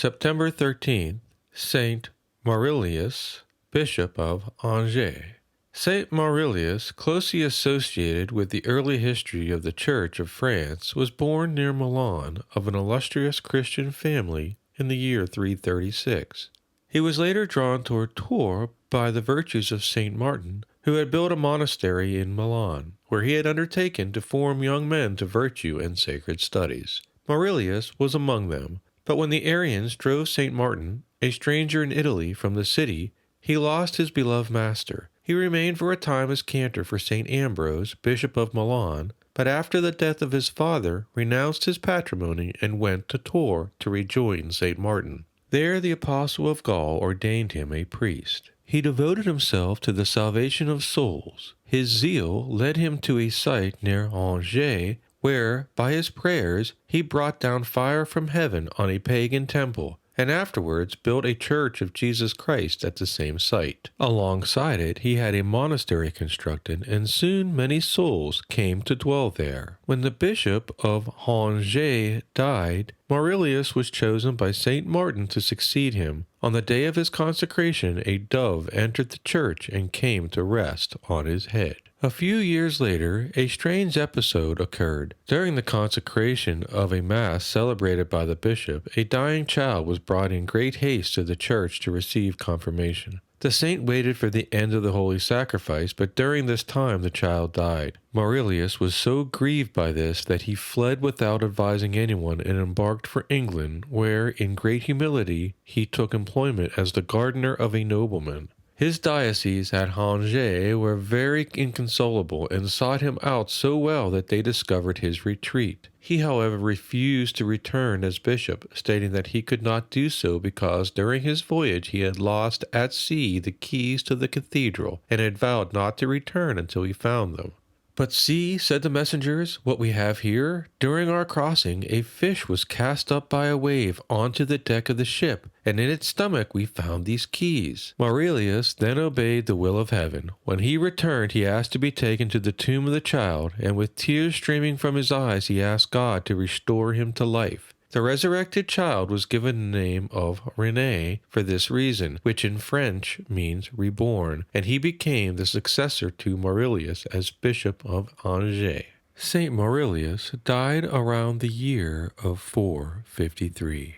September 13th, Saint Maurilius, Bishop of Angers. Saint Maurilius, closely associated with the early history of the Church of France, was born near Milan of an illustrious Christian family in the year 336. He was later drawn toward Tours by the virtues of Saint Martin, who had built a monastery in Milan, where he had undertaken to form young men to virtue and sacred studies. Maurilius was among them, but when the Arians drove Saint Martin, a stranger in Italy, from the city, he lost his beloved master. He remained for a time as cantor for St. Ambrose, Bishop of Milan, but after the death of his father, renounced his patrimony and went to Tours to rejoin St. Martin. There the apostle of Gaul ordained him a priest. He devoted himself to the salvation of souls. His zeal led him to a site near Angers, where, by his prayers, he brought down fire from heaven on a pagan temple, and afterwards built a church of Jesus Christ at the same site. Alongside it, he had a monastery constructed, and soon many souls came to dwell there. When the bishop of Angers died, Maurilius was chosen by Saint Martin to succeed him. On the day of his consecration, a dove entered the church and came to rest on his head. A few years later, a strange episode occurred. During the consecration of a mass celebrated by the bishop, a dying child was brought in great haste to the church to receive confirmation. The saint waited for the end of the holy sacrifice, but during this time the child died. Maurilius was so grieved by this that he fled without advising anyone and embarked for England, where, in great humility, he took employment as the gardener of a nobleman. His diocese at Angers were very inconsolable and sought him out so well that they discovered his retreat. He, however, refused to return as bishop, stating that he could not do so because during his voyage he had lost at sea the keys to the cathedral and had vowed not to return until he found them. "But see," said the messengers, "what we have here. During our crossing, a fish was cast up by a wave onto the deck of the ship, and in its stomach we found these keys." Maurilius then obeyed the will of heaven. When he returned, he asked to be taken to the tomb of the child, and with tears streaming from his eyes, he asked God to restore him to life. The resurrected child was given the name of René for this reason, which in French means reborn, and he became the successor to Maurilius as Bishop of Angers. Saint Maurilius died around the year of 453.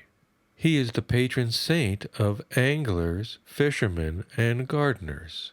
He is the patron saint of anglers, fishermen, and gardeners.